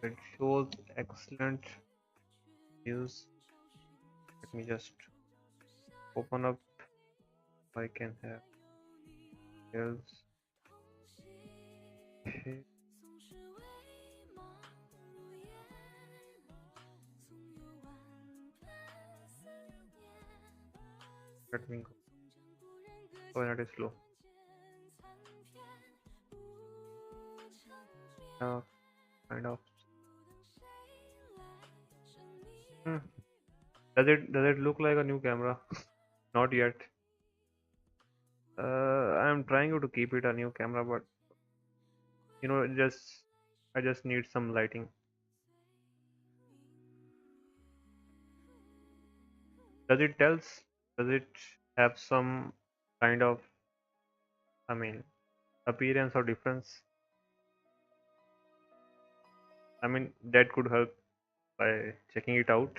It shows excellent news. Let me just open up. I can have details. Okay. Let me go. Oh, that is slow. Kind of. Hmm. Does it look like a new camera? Not yet. I'm trying to keep it a new camera, but just I just need some lighting. Does it tells? Does it have some kind of, I mean, appearance or difference? I mean, that could help by checking it out.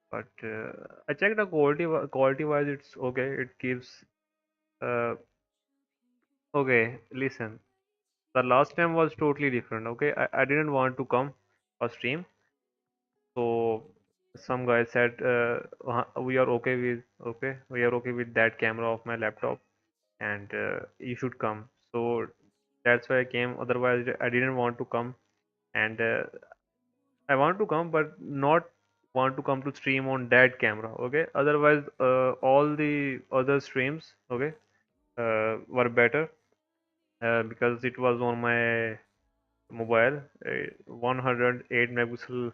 But I checked the quality. Quality wise, it's okay. It gives. Uh, okay, listen. The last time was totally different. Okay, I didn't want to come or stream. So some guy said, we are okay with that camera of my laptop, and you should come. So that's why I came. Otherwise, I didn't want to come, and I want to come, but not want to come to stream on that camera. Okay. Otherwise, all the other streams, okay, were better because it was on my mobile. 108 megapixel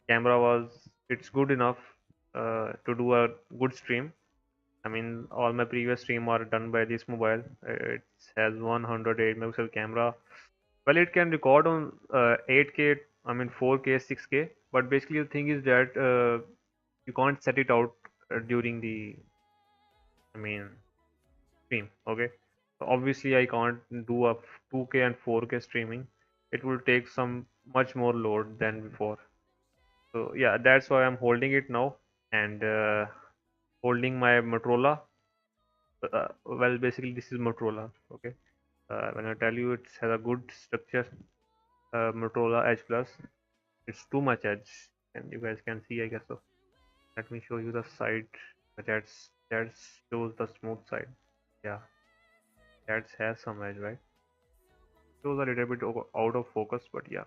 camera was it's good enough to do a good stream. I mean, all my previous stream are done by this mobile. It has 108 megapixel camera. Well, it can record on 8K, I mean 4K, 6K. But basically, the thing is that you can't set it out during the, I mean, stream. Okay, so obviously I can't do a 2K and 4K streaming. It will take some much more load than before. So yeah, that's why I'm holding it now and holding my Motorola. Well, basically this is Motorola. Okay, when I tell you it has a good structure, Motorola Edge Plus. It's too much edge, and you guys can see, I guess so. Let me show you the side. That shows the smooth side. Yeah, that has some edge, right? Shows a little bit out of focus, but yeah.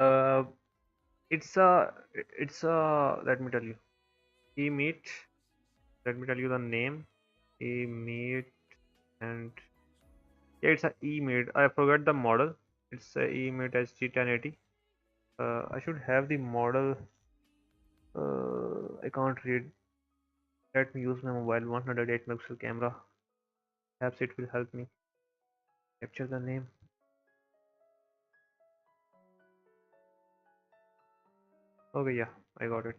Uh, it's a let me tell you. E meet. Let me tell you the name. E meet and yeah, it's a E meet. I forgot the model. It's a E meet HG1080. I should have the model. I can't read. Let me use my mobile 108 megapixel camera. Perhaps it will help me capture the name. Okay, yeah, I got it.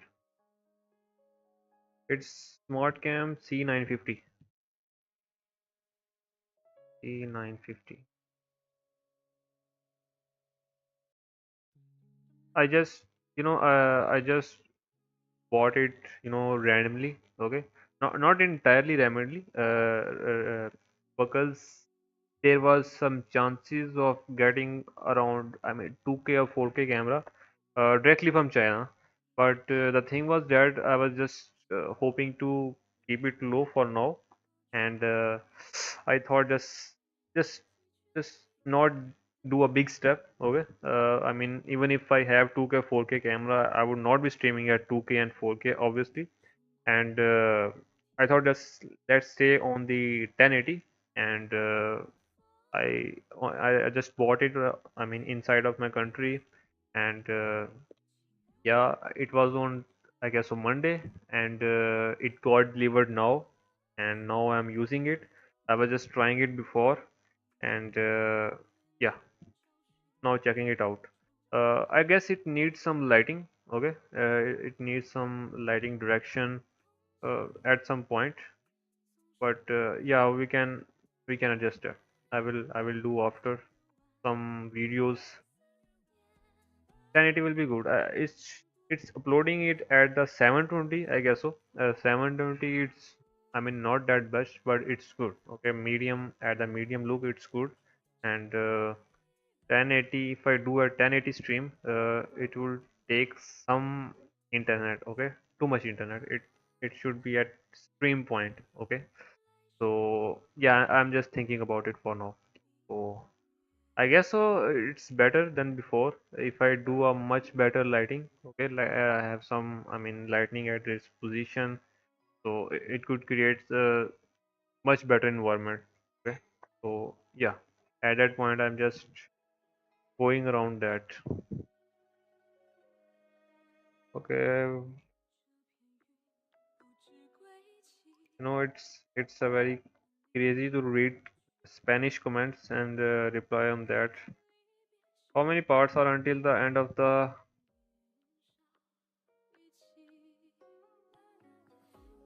It's SmartCam C950. C950. I just, I just bought it, randomly. Okay, not entirely randomly. Because there was some chances of getting around, I mean, 2K or 4K camera directly from China. But the thing was that I was just hoping to keep it low for now, and I thought just just not do a big step. Okay, I mean, even if I have 2K 4K camera, I would not be streaming at 2K and 4K obviously, and I thought just let's stay on the 1080, and I just bought it. I mean, inside of my country, and yeah, it was on, I guess, on Monday, and it got delivered now, and now I'm using it. I was just trying it before, and yeah, now checking it out. I guess it needs some lighting. Okay, it needs some lighting direction at some point, but yeah, we can adjust it. I will do after some videos. 1080 will be good. It's uploading it at the 720, I guess so. 720. I mean, not that best, but it's good. Okay, medium at the medium look, it's good. And 1080, if I do a 1080 stream, it will take some internet. Okay, too much internet. It should be at stream point. Okay, so yeah, I'm just thinking about it for now. So I guess so. It's better than before. If I do a much better lighting, okay, like I have some, I mean, lightning at its position, so it could create a much better environment. Okay, so yeah, at that point, I'm just going around that. Okay, it's a very crazy to read Spanish comments and reply on that. How many parts are until the end of the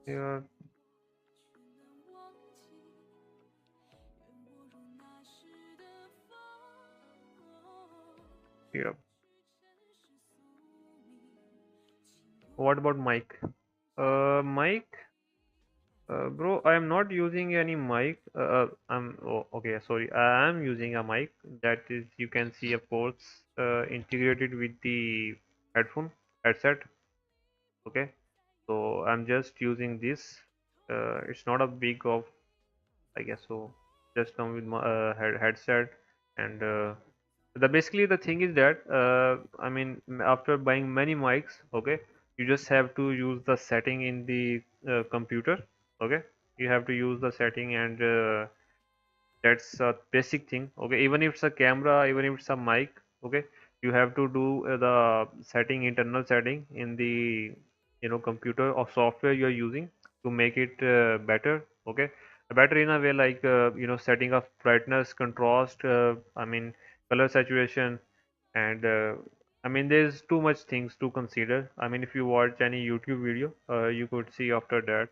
year? Yep. What about mic? Mic, bro, I am not using any mic. Okay, sorry. I am using a mic that is, you can see, of course, integrated with the headphone headset. Okay, so I'm just using this. It's not a big of, I guess so. Just come with my headset, and the basically the thing is that I mean, after buying many mics, okay, you just have to use the setting in the computer. Okay, you have to use the setting, and that's a basic thing. Okay, even if it's a camera, even if it's a mic, okay, you have to do the setting, internal setting in the, computer or software you are using to make it better. Okay, better in a way, like setting of brightness, contrast, I mean, color saturation, and I mean, there's too much things to consider. I mean, if you watch any YouTube video, you could see after that.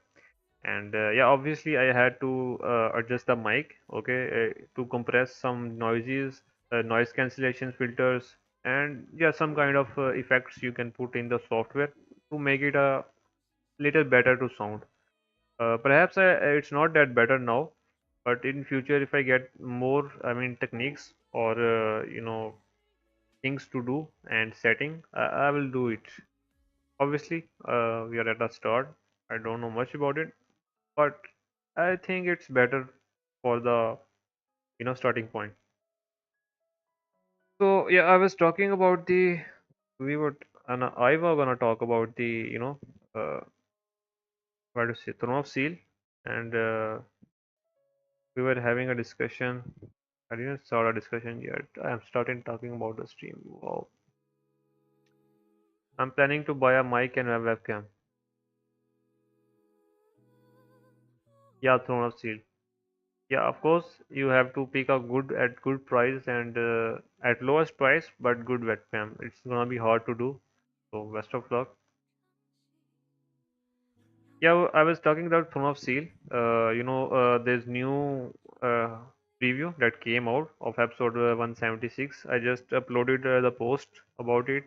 And yeah, obviously I had to adjust the mic, okay, to compress some noises, noise cancellation filters, and yeah, some kind of effects you can put in the software to make it a little better to sound. Perhaps it's not that better now, but in future, if I get more, I mean, techniques or things to do and setting, I will do it. Obviously, we are at the start. I don't know much about it, but I think it's better for the, starting point. So yeah, I was talking about the we were and I was gonna talk about the, what to say, Throne of Seal, and we were having a discussion. I didn't start a discussion yet. I'm starting talking about the stream. Wow, I'm planning to buy a mic and a webcam. Yeah, Throne of Seal. Yeah, of course, you have to pick a good at good price and at lowest price, but good webcam. It's gonna be hard to do. So best of luck. Yeah, I was talking about Throne of Seal. There's new uh, preview that came out of episode 176. I just uploaded the post about it,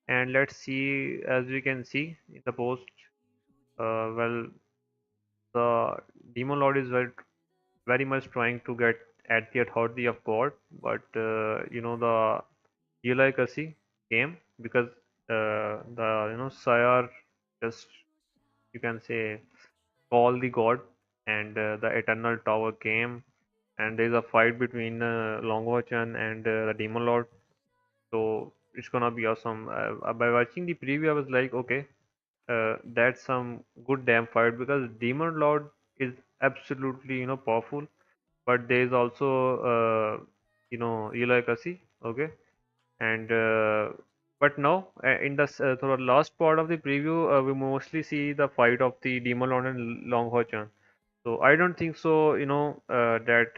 and let's see. As we can see in the post, well, the Demon Lord is very much trying to get at the authority of God, but the Eli Kasi came because the Sire just, you can say, call the god, and the Eternal Tower came, and there's a fight between Longhua Chan and the Demon Lord. So it's gonna be awesome. By watching the preview, I was like, okay, that's some good damn fight, because Demon Lord is absolutely powerful, but there is also Eloy Kasi, okay, and but now in the sort of last part of the preview, we mostly see the fight of the Demon Lord and Long Ho Chan. So I don't think so, that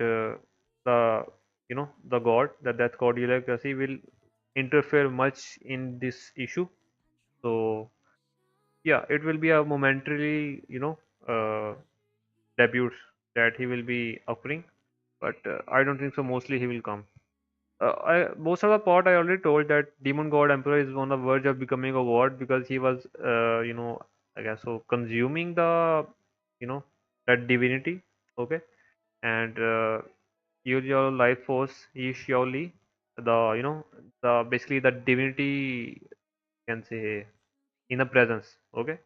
the the god, the death god Eloy Kasi will interfere much in this issue. So yeah, it will be a momentarily, debut that he will be occurring, but I don't think so. Mostly he will come. Most of the part I already told that Demon God Emperor is on the verge of becoming a god because he was, I guess so, consuming the, you know, that divinity. Okay, and use your life force is surely the the basically the divinity can say in the presence. Okay,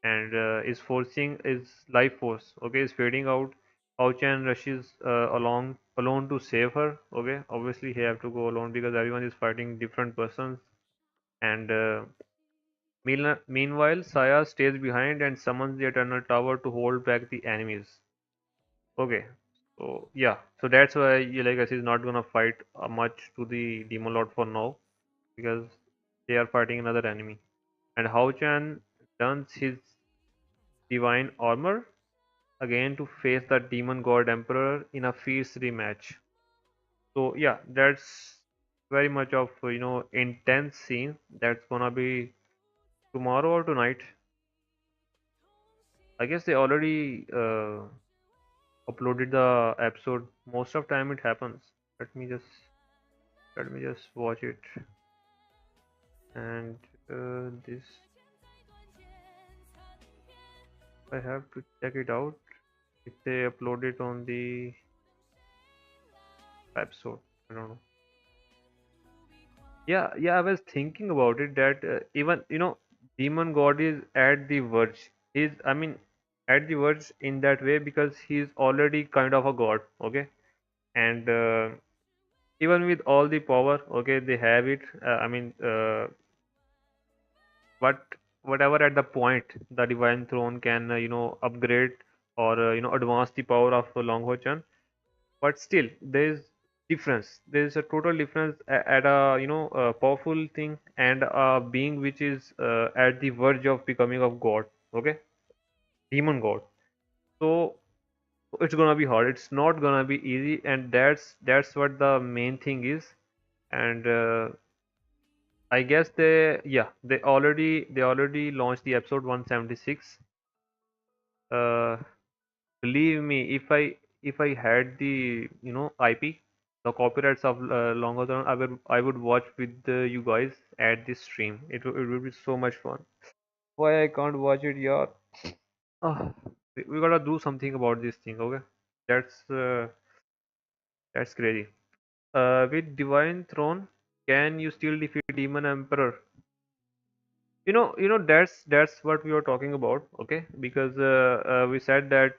and is forcing is life force. Okay, is fading out. How Chan rushes along alone to save her. Okay, obviously he have to go alone because everyone is fighting different persons. And meanwhile, Saya stays behind and summons the Eternal Tower to hold back the enemies. Okay, so yeah, so that's why Legacy is not gonna fight much to the Demon Lord for now because they are fighting another enemy. And Hao Chan dons his divine armor again to face the Demon God Emperor in a fierce rematch. So yeah, that's very much of intense scene that's gonna be tomorrow or tonight. I guess they already uploaded the episode. Most of time it happens. Let me just let me just watch it. And this I have to check it out if they upload it on the episode. I don't know. Yeah, yeah, I was thinking about it that even Demon God is at the verge. He's I mean at the verge in that way because he's already kind of a god. Okay, and even with all the power, okay, they have it. But whatever at the point the divine throne can upgrade or advance the power of Longho Chan, but still there is difference. There is a total difference at a a powerful thing and a being which is at the verge of becoming of god. Okay, demon god. So it's gonna be hard. It's not gonna be easy, and that's what the main thing is. And I guess they already launched the episode 176. Uh, Believe me, if I had the IP, the copyrights of Longer Than I would watch with you guys at this stream. It would be so much fun. Why I can't watch it, yeah? Ah, we gotta do something about this thing, okay? That's uh, that's crazy. With Divine Throne, can you still defeat Demon Emperor? That's what we were talking about, okay? Because we said that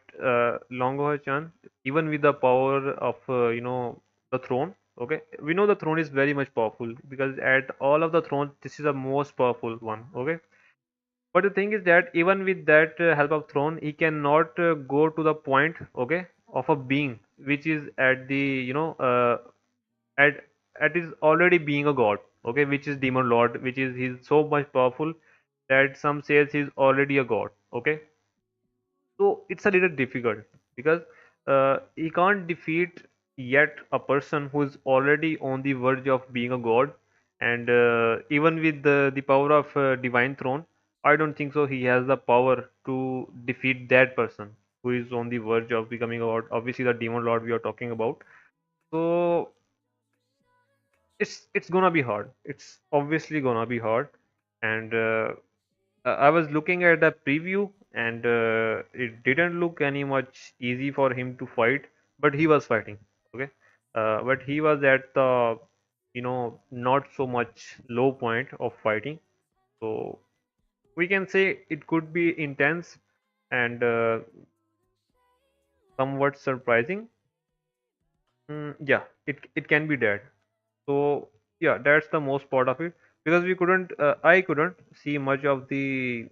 Longoha-chan, even with the power of the throne, okay, we know the throne is very much powerful because at all of the thrones, this is the most powerful one, okay. But the thing is that even with that help of throne, he cannot go to the point, okay, of a being which is at the at at is already being a god, okay, which is demon lord, which is he's so much powerful that some says he's already a god, okay. So it's a little difficult because he can't defeat yet a person who is already on the verge of being a god. And even with the power of divine throne, I don't think so he has the power to defeat that person who is on the verge of becoming a god, obviously the demon lord we are talking about. So it's gonna be hard. It's obviously gonna be hard. And I was looking at the preview, and it didn't look any much easy for him to fight, but he was fighting. Okay, but he was at the not so much low point of fighting. So we can say it could be intense and somewhat surprising. Yeah, it can be that. So yeah, that's the most part of it because I couldn't see much of the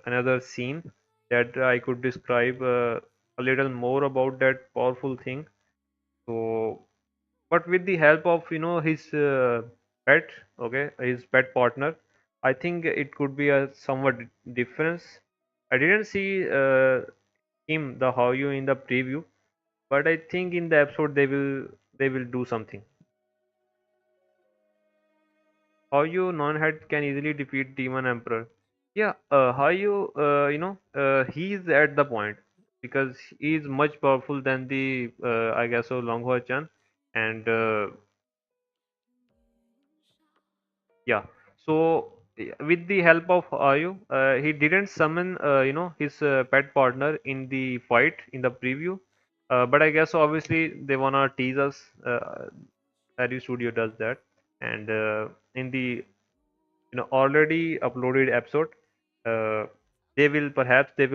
another scene that I could describe a little more about that powerful thing. So, but with the help of his pet, okay, his pet partner, I think it could be a somewhat difference. I didn't see him the Hao in the preview, but I think in the episode they will do something. How you non-head can easily defeat Demon Emperor. Yeah, how he is at the point because he is much powerful than the I guess so Longhua Chan, and yeah, so with the help of Ayu, he didn't summon his pet partner in the fight in the preview. But I guess obviously they wanna tease us. Ayu Studio does that, and in the already uploaded episode, uh, they will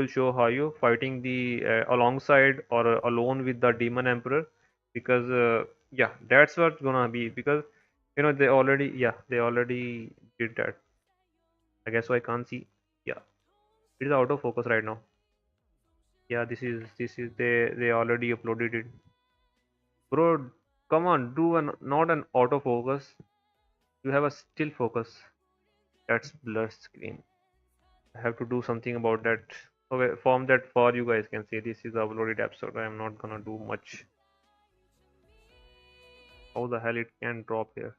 show Hayu fighting the alongside or alone with the Demon Emperor, because yeah, that's what's gonna be, because they already did that. I guess so I can't see. Yeah, it is out of focus right now. Yeah, this is they already uploaded it. Bro, come on, do an not an autofocus. You have a still focus. That's blur screen. I have to do something about that. Okay, from that far you guys can see this is the uploaded episode. I am not gonna do much. How the hell it can drop here?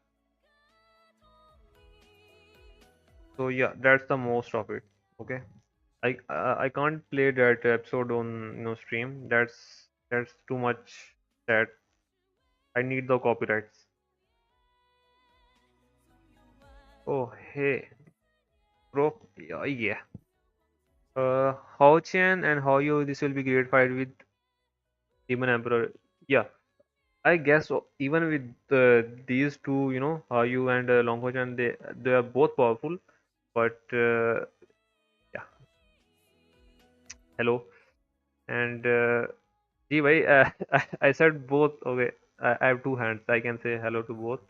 So yeah, that's the most of it. Okay, I can't play that episode on stream. That's too much. That I need the copyrights. Oh hey, bro. Yeah, yeah. How Chen and how you this will be great fight with Demon Emperor. Yeah, I guess even with these two, you and Longho-chan, they are both powerful. But yeah, hello, and gee, bhai, I said both. Okay, I have two hands. I can say hello to both.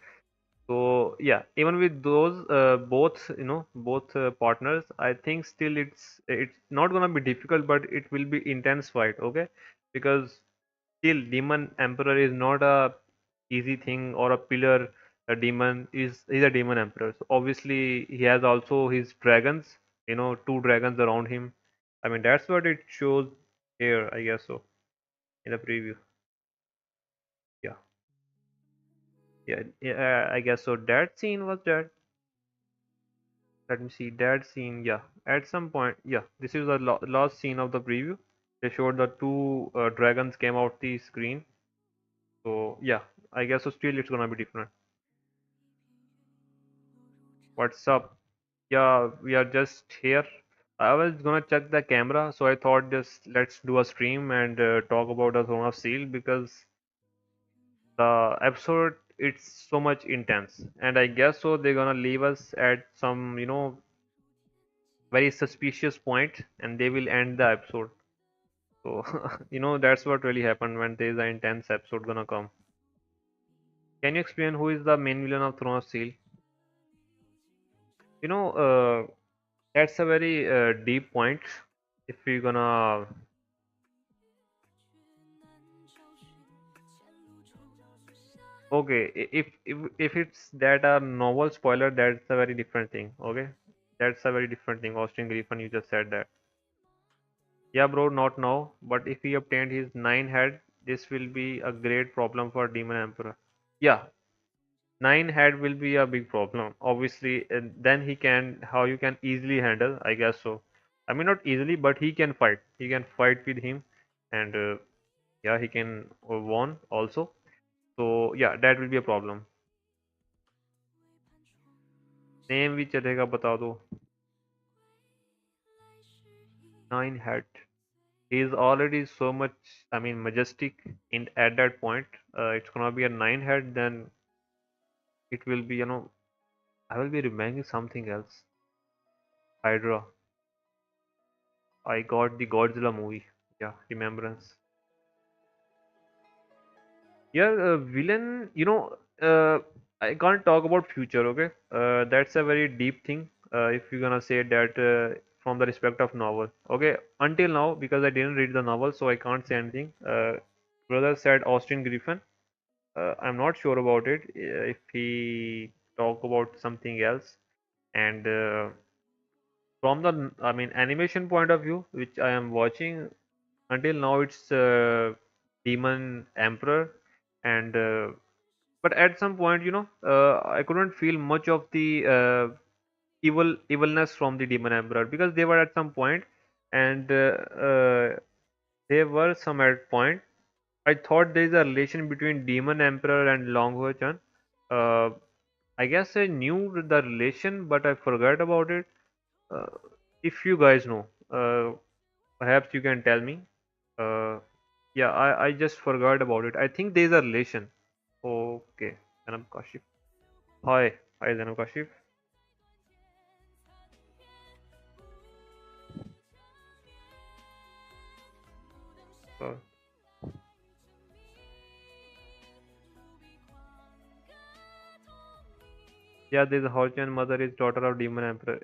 So yeah, even with those both, both partners, I think still it's not gonna be difficult, but it will be intense fight. Okay, because still demon emperor is not a easy thing or a pillar. A demon is a demon emperor, so obviously he has also his dragons, two dragons around him. I mean that's what it shows here, I guess so, in the preview. Yeah, yeah, I guess so. That scene was that. Let me see that scene. Yeah, at some point, yeah, this is the last scene of the preview. They showed the two dragons came out the screen. So yeah, I guess so. Still, it's gonna be different. What's up? Yeah, we are just here. I was gonna check the camera, so I thought just let's do a stream and talk about the Throne of Steel, because the episode it's so much intense, and I guess so they're gonna leave us at some very suspicious point, and they will end the episode. So that's what really happened when there is an intense episode gonna come. Can you explain who is the main villain of Throne of Steel? You know, that's a very deep point. If we're gonna Okay, if it's that a novel spoiler, that's a very different thing. Okay, that's a very different thing. Austin Griffin, you just said that. Yeah, bro, not now. But if he obtained his nine head, this will be a great problem for Demon Emperor. Yeah, nine head will be a big problem. Obviously, and then he can how you can easily handle. I guess so. I mean, not easily, but he can fight. He can fight with him, and yeah, he can won also. So yeah, that will be a problem. Name भी चलेगा बता दो nine head. He is already so much, I mean, majestic in at that point. It's gonna be a nine head, then it will be, I will be remembering something else. Hydra. I got the Godzilla movie. Yeah, Remembrance. Yeah, villain, I can't talk about future, okay? That's a very deep thing. If you're gonna say that from the respect of novel, okay? Until now, because I didn't read the novel, so I can't say anything. Brother said Austin Griffin. I'm not sure about it. If he talk about something else, and from the, I mean, animation point of view, which I am watching until now, it's Demon Emperor, and but at some point, I couldn't feel much of the evilness from the Demon Emperor, because they were at some point, and there were some at point. I thought there is a relation between Demon Emperor and Long Ho Chan. I guess I knew the relation, but I forgot about it. Uh, if you guys know, perhaps you can tell me. Uh, yeah, I just forgot about it. I think there's a relation. Okay, Zanab Kashif. Hi, hi Zanab Kashif. Uh, yeah, there's a Hao-Chan mother is daughter of demon emperor.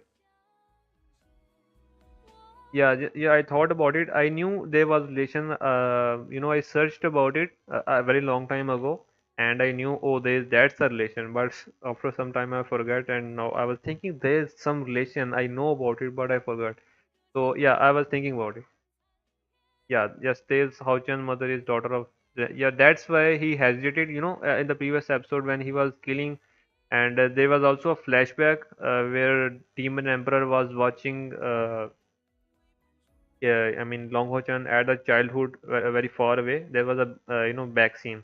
Yeah, yeah, I thought about it. I knew there was relation. I searched about it a very long time ago, and I knew, oh, that's a relation. But after some time, I forgot, and now I was thinking there's some relation. I know about it, but I forgot. So yeah, I was thinking about it. Yeah, yes, there's Hao-Chan mother is daughter of. Yeah, that's why he hesitated. In the previous episode when he was killing, and there was also a flashback where Demon Emperor was watching. Yeah, I mean Long Ho Chan at the childhood very far away. There was a back scene.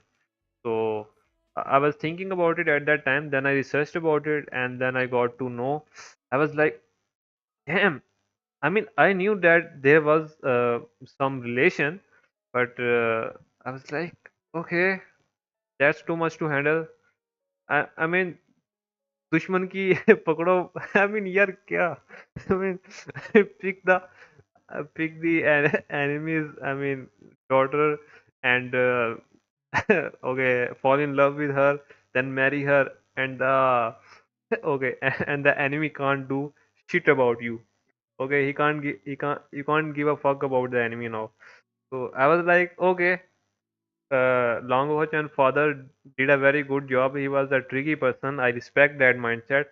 So I was thinking about it at that time. Then I researched about it, and then I got to know. I was like, damn. I mean, I knew that there was some relation, but I was like, okay, that's too much to handle. I mean, दुश्मन की पकड़ो. I mean, यार क्या? I mean, pick the pick the enemy's, I mean, daughter, and okay, fall in love with her, then marry her, and okay, and the enemy can't do shit about you. Okay, you can't give a fuck about the enemy now. So I was like, okay, Long and father did a very good job. He was a tricky person. I respect that mindset,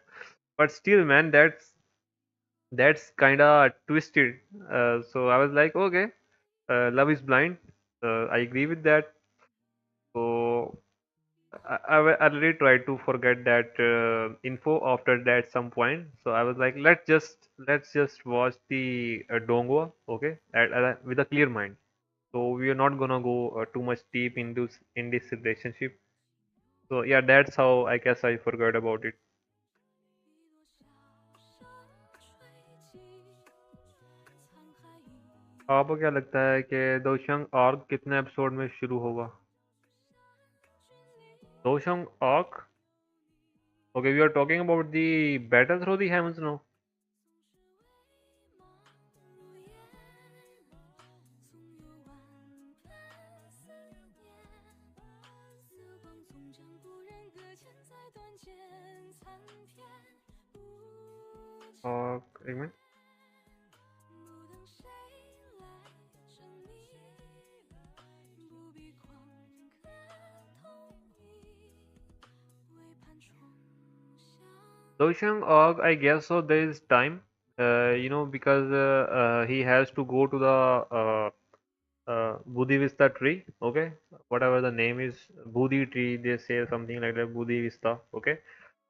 but still, man, that's kind of twisted. So I was like, okay, love is blind. I agree with that. So I really tried to forget that info after that some point. So I was like, let's just watch the Donghua, okay, with a clear mind. So we are not gonna go too much deep in this relationship. So yeah, that's how I guess I forgot about it. आपको क्या लगता है कि दोशंग arc कितने episode में शुरू होगा? दोशंग arc. Okay, we are talking about the battle through the heavens now. एक minute. Doshang Og, I guess so. There is time, because he has to go to the Buddhi Vista tree. Okay, whatever the name is, Buddhi tree. They say something like that. Buddhi Vista. Okay,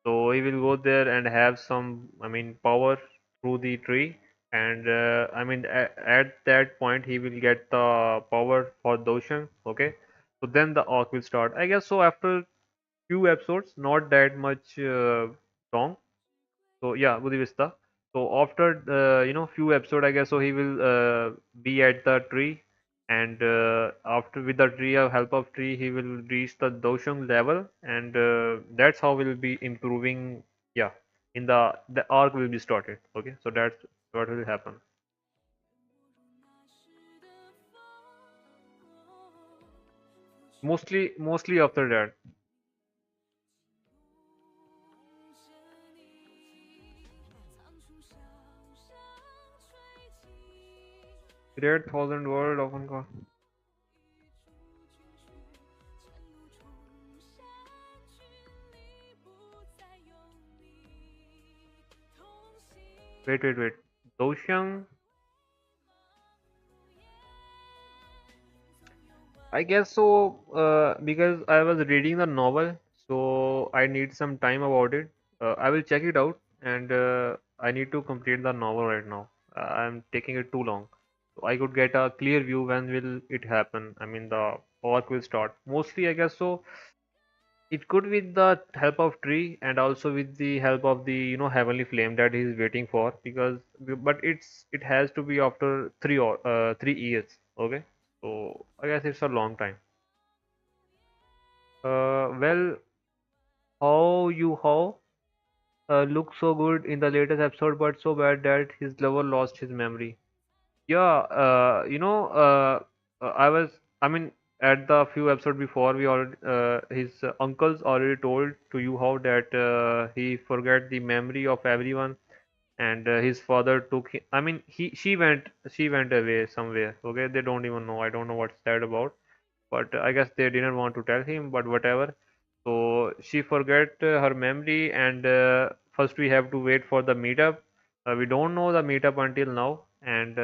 so he will go there and have some, I mean, power through the tree. And I mean, at that point, he will get the power for Doshang. Okay, so then the arc will start. I guess so. After few episodes, not that much long. So yeah, Buddhi Vista. So after few episode, I guess so he will be at the tree, and after with the tree, help of tree, he will reach the Doshung level, and that's how we'll be improving. Yeah, in the arc will be started. Okay, so that's what will happen. Mostly after that. Great thousand word of Anka. Wait. Doshung. I guess so, because I was reading the novel, so I need some time about it. I will check it out, and I need to complete the novel right now. I'm taking it too long. So I could get a clear view when will it happen. I mean, the arc will start. Mostly, I guess so. It could with the help of tree and also with the help of the heavenly flame that he is waiting for, because but it has to be after 3 years. Okay, so I guess it's a long time. Well, how looked so good in the latest episode, but so bad that his lover lost his memory. Yeah, I was, I mean, at the few episodes before, we already, his uncles already told to you how that he forget the memory of everyone, and his father took him. I mean, she went away somewhere. Okay, they don't even know. I don't know what's that about, but I guess they didn't want to tell him. But whatever. So she forget her memory, and first we have to wait for the meetup. We don't know the meetup until now, and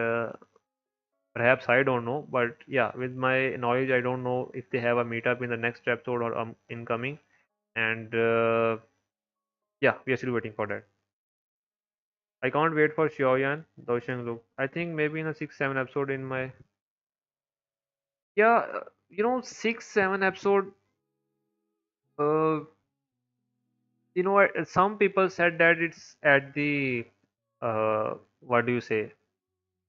perhaps I don't know, but yeah, with my knowledge, I don't know if they have a meetup in the next episode or incoming. And yeah, we are still waiting for that. I can't wait for Xiaoyan, Dosheng Lu. I think maybe in a 6, 7 episode in my yeah, 6, 7 episode. Uh, some people said that it's at the what do you say,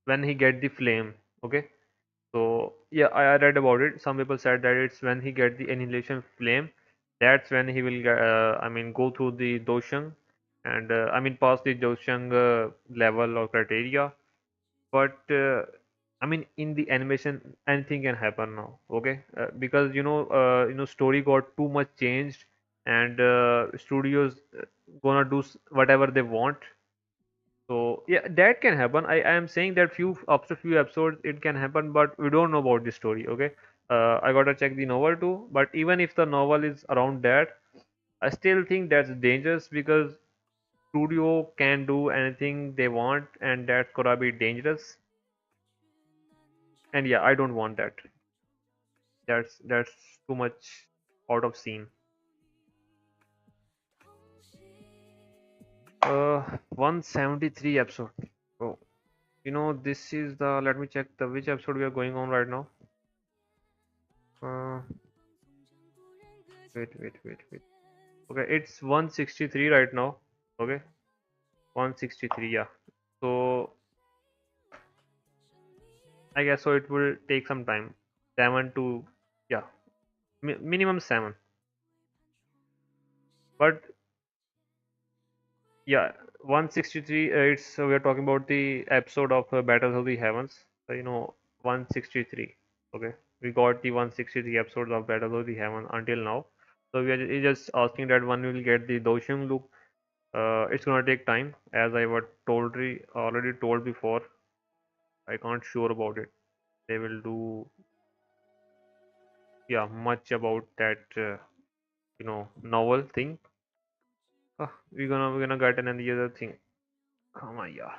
when he get the flame. Okay, so yeah, I read about it. Some people said that it's when he get the annihilation flame, that's when he will get, I mean, go through the doshang, and I mean pass the doshang level or criteria. But I mean, in the animation, anything can happen now. Okay, because story got too much changed, and studios gonna do whatever they want. So yeah, that can happen. I am saying that few after few episodes it can happen, but we don't know about the story. Okay, I gotta check the novel too. But even if the novel is around that, I still think that's dangerous, because studio can do anything they want, and that's gonna be dangerous. And yeah, I don't want that. That's too much out of scene. 173 episode. Oh, this is the. Let me check the which episode we are going on right now. Uh, wait. Okay, it's 163 right now. Okay, 163, yeah. So I guess so it will take some time. 7 to, yeah, minimum 7. But yeah, 163, it's we are talking about the episode of Battles of the Heavens. 163. Okay, we got the 163 episodes of Battles of the Heaven until now. So we are just asking that one will get the Doshim loop. It's gonna take time, as I was already told before. I can't sure about it. They will do, yeah, much about that novel thing. We're gonna get another thing. Come on, yeah.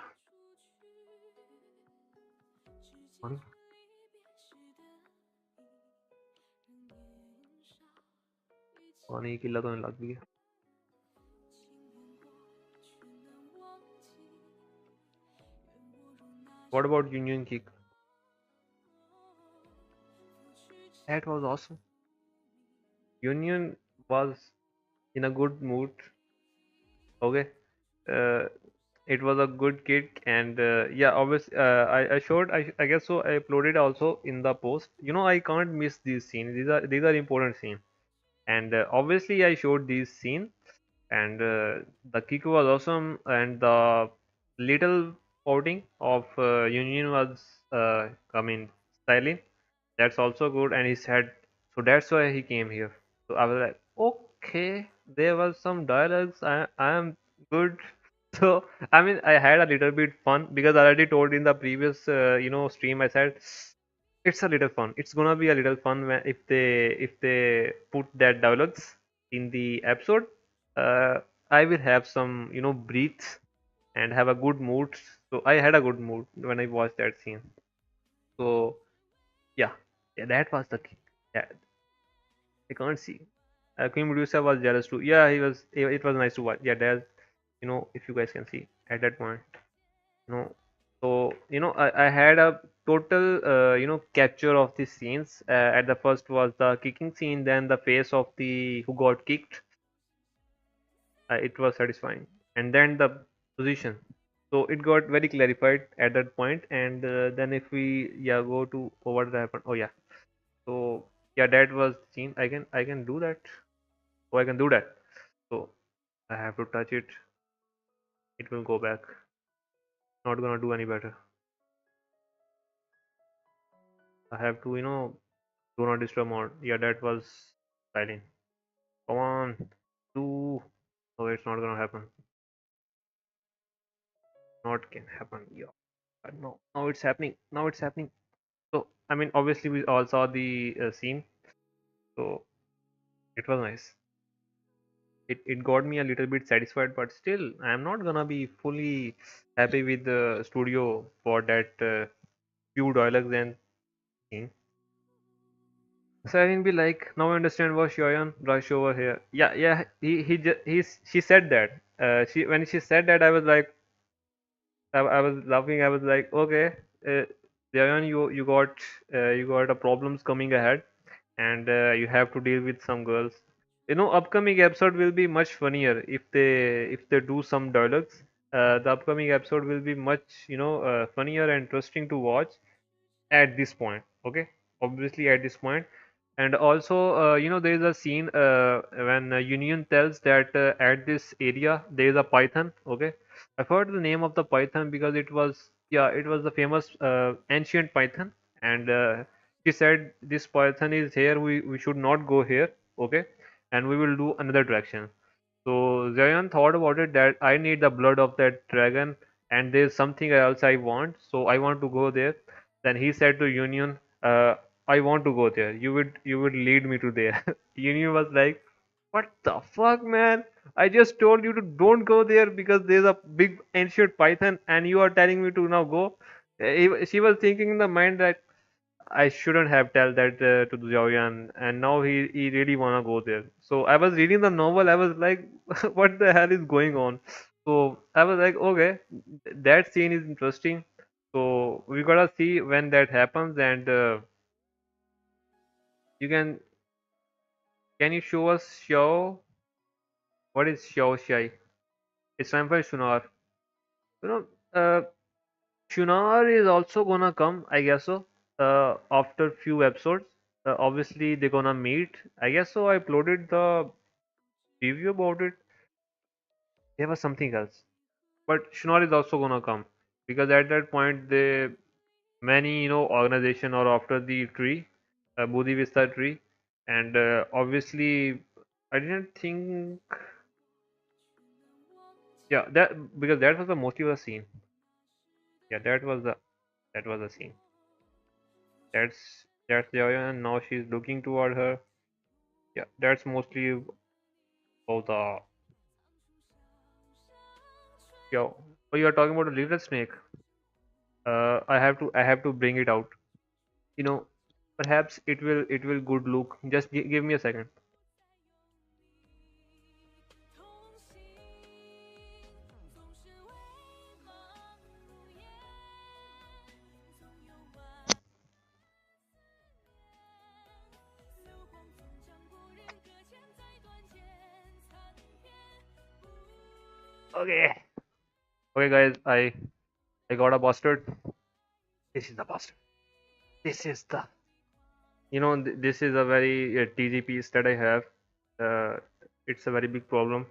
पानी पानी की किल्लत होने लग गई है. What about Union Kick? That was awesome. Union was in a good mood. Okay. Uh, it was a good kick, and yeah, obviously, I showed. I guess so. I uploaded also in the post. I can't miss these scenes. These are important scenes, and obviously I showed these scenes, and the kick was awesome, and the little outing of Union was, I mean, styling. That's also good, and he said, so that's why he came here. So I was like, okay, there was some dialogues. I am good. So I mean, I had a little bit fun, because I already told in the previous stream. I said it's a little fun. It's gonna be a little fun if they put that dialogues in the episode. Uh, I will have some breathe and have a good mood. So I had a good mood when I watched that scene. So yeah, yeah, that was the thing. Yeah, I can't see. Queen Medusa was jealous too. Yeah, he was. It was nice to watch. Yeah, there's, if you guys can see at that point, you know. So I had a total capture of the scenes. At the first was the kicking scene, then the face of the who got kicked. It was satisfying, and then the position. So it got very clarified at that point, and then if we go to what happened. Oh yeah. So yeah, that was scene. I can do that. Oh, I can do that. So I have to touch it. It will go back. Not gonna do any better. I have to do not disturb mode. Yeah, that was silent. Come on, do. Oh, it's not gonna happen. Not can happen. Yeah. No. Now it's happening. Now it's happening. So I mean, obviously we all saw the scene. So it was nice. It got me a little bit satisfied, but still, I'm not gonna be fully happy with the studio for that few dialogues and thing. So I will be like, now I understand why Shoyan rush over here. Yeah, yeah. She said that. She when she said that, I was like, I was laughing. I was like, okay, uh, Shoyan, you got a problems coming ahead, and you have to deal with some girls. Upcoming episode will be much funnier if they do some dialogues. The upcoming episode will be much funnier and interesting to watch at this point. Okay, obviously at this point. And also there is a scene when Union tells that at this area there is a python. Okay, I've heard the name of the python because it was the famous ancient python. And she said this python is here, we should not go here. Okay, and we will do another direction. So Zayan thought about it that I need the blood of that dragon, and there's something else I want, so I want to go there. Then he said to Union, I want to go there. You would lead me to there. Union was like, what the fuck, man? I just told you to don't go there because there's a big ancient python, and you are telling me to now go. She was thinking in the mind that I shouldn't have tell that to Xiaoyan, and now he really wanna go there. So I was reading the novel. I was like, what the hell is going on? So I was like, okay, that scene is interesting. So we gotta see when that happens, and you can you show us Xiao? What is Xiao Shai? It's time for Shunar. You know, Shunar is also gonna come, I guess so. After few episodes, obviously they're gonna meet. I guess so. I uploaded the review about it. There was something else, but Shunar is also gonna come because at that point the many organization are after the tree, Bodhi Vista tree, and obviously I didn't think, yeah, that because that was the motive of the scene. Yeah, that was the scene. That's Joya, and now she's looking toward her. Yeah, that's mostly about the yo. Oh, you are talking about a little snake. I have to bring it out. You know, perhaps it will good look. Just give me a second. Okay. Okay, guys, I got a bastard. This is the bastard. This is the this is a very TG piece that I have. Uh, it's a very big problem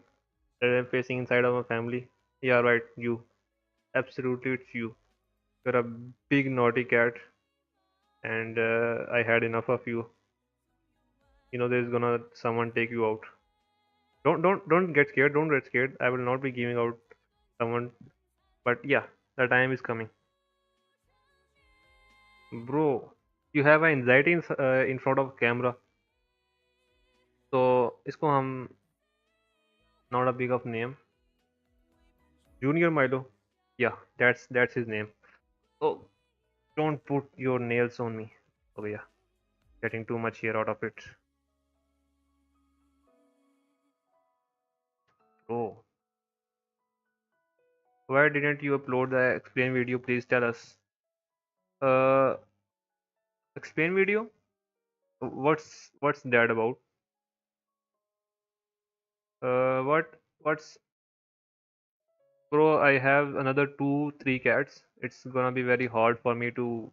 that I'm facing inside of my family. Yeah, right. You. Absolutely, it's you. You're a big naughty cat, and I had enough of you. There's gonna someone take you out. Don't get scared. Don't get scared. I will not be giving out someone. But yeah, the time is coming, bro. You have anxiety in front of camera, so इसको हम not a big of name. Junior Milo. Yeah, that's his name. Oh, don't put your nails on me. Oh yeah, getting too much here out of it. Oh, why didn't you upload the explain video? Please tell us. Uh, explain video. What's that about? What's bro? I have another two, three cats. It's gonna be very hard for me to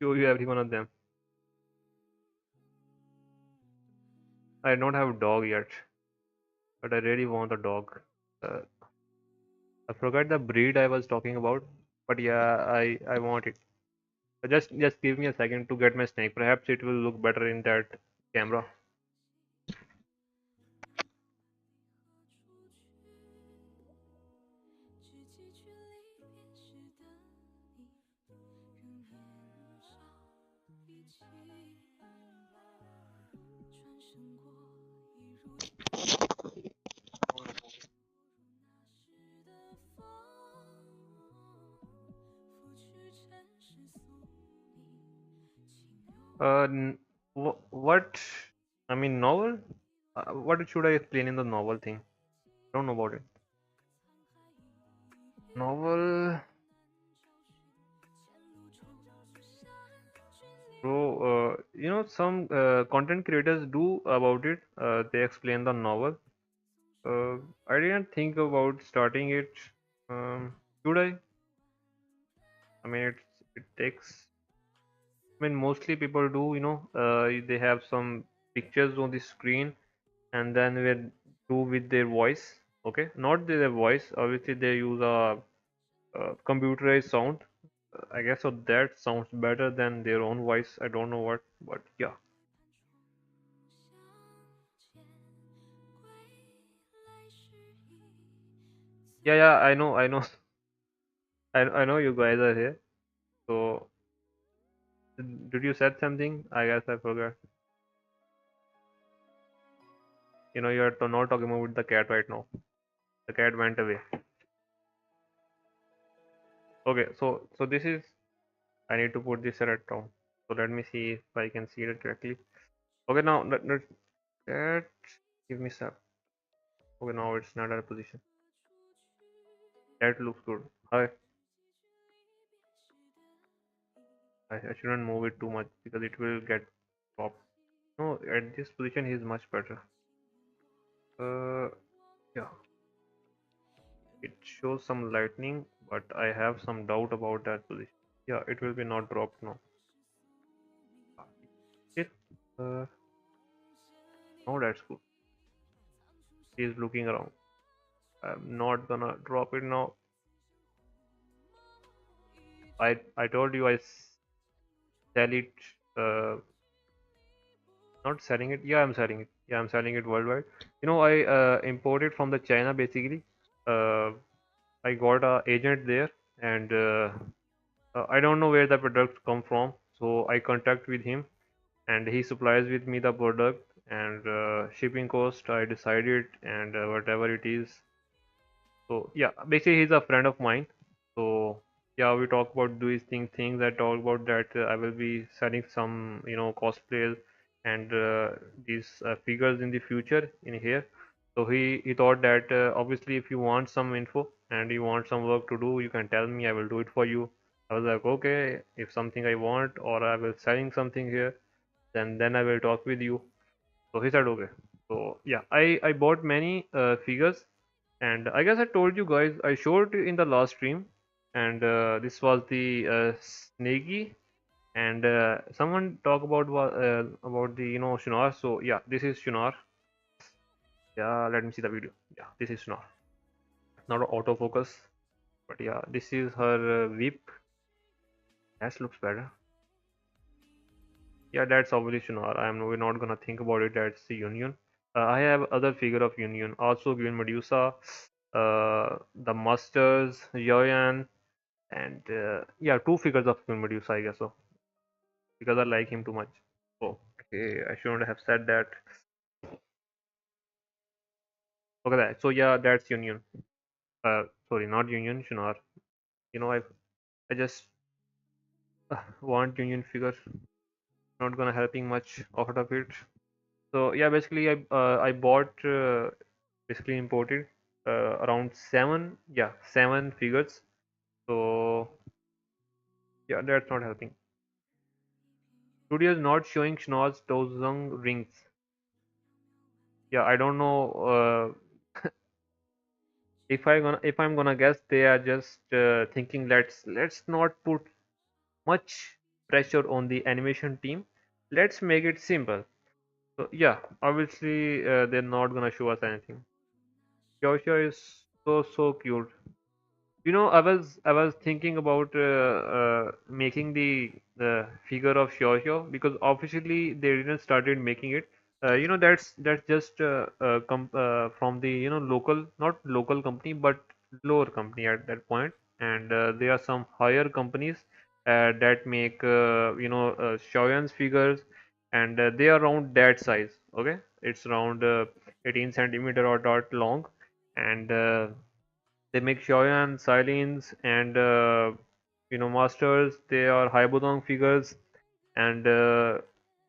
show you every one of them. I don't have a dog yet, but I really want a dog. Uh, I forgot the breed I was talking about, but yeah, I want it. Just give me a second to get my snake. Perhaps it will look better in that camera. What? I mean, novel? What should I explain in the novel thing? I don't know about it. Novel, bro. Some content creators do about it. They explain the novel. Uh, I didn't think about starting it. Should I? I mean, it takes. I mean, mostly people do. They have some pictures on the screen, and then we do with their voice. Okay, not their voice. Obviously, they use a computerized sound. I guess so that sounds better than their own voice. I don't know what, but yeah. Yeah, yeah, I know, I know you guys are here. So, did you said something? I guess I forgot. You're not talking about the cat right now. The cat went away. Okay, so this is. I need to put this at down. So let me see if I can see it correctly. Okay, now let cat give me sap. Okay, now it's not at a position. That looks good. I shouldn't move it too much because it will get popped. No, at this position he is much better. Yeah, it shows some lightning, but I have some doubt about that position. Yeah, it will be not dropped now. It, uh, now that's good. He is looking around. I'm not gonna drop it now. I told you sell it. Uh, Not selling it. Yeah, I'm selling it. Yeah, I'm selling it worldwide. I imported from the China basically. Uh, I got a agent there, and I don't know where the products come from. So I contact with him, and he supplies with me the product and shipping cost. I decided, and whatever it is. So yeah, basically he's a friend of mine. So yeah, we talk about these things. I talk about that I will be selling some cosplays and these figures in the future in here. So he thought that obviously if you want some info and you want some work to do, you can tell me. I will do it for you. I was like, okay, if something I want or I will selling something here, then I will talk with you. So he said okay. So yeah, I bought many figures, and I guess I told you guys, I showed in the last stream, and this was the Snaggy, and someone talk about the Shinar. So yeah, this is Shinar. Yeah, let me see the video. Yeah, this is Shinar. Not autofocus, but yeah, this is her whip. That looks better. Yeah, that's obviously Shinar. We're not gonna think about it. That's the Union. I have other figure of Union, also Green Medusa, the Masters, Yoyan, and yeah, two figures of Queen Medusa, I guess so, because I like him too much. Oh, okay, I shouldn't have said that. Okay, so yeah, that's Union. Sorry, not Union, Shinar. I just want Union figure. Not gonna helping much out of it. So yeah, basically I bought basically imported around seven figures. So Yeah, that's not helping. Studio is not showing Schnoz Dozung rings. Yeah, I don't know. If I'm gonna guess, they are just thinking let's not put much pressure on the animation team. Let's make it simple. So yeah, obviously they're not gonna show us anything. Joshua is so cute. You know, I was thinking about making the figure of Xiao because officially they didn't started making it. That's just from the local, not local company but lower company at that point, and there are some higher companies that make Xiaoyan's figures, and they are around that size. Okay, it's around 18 centimeter or dot long, and they make Xiaoyan, Silins, and Masters. They are Haibudong figures, and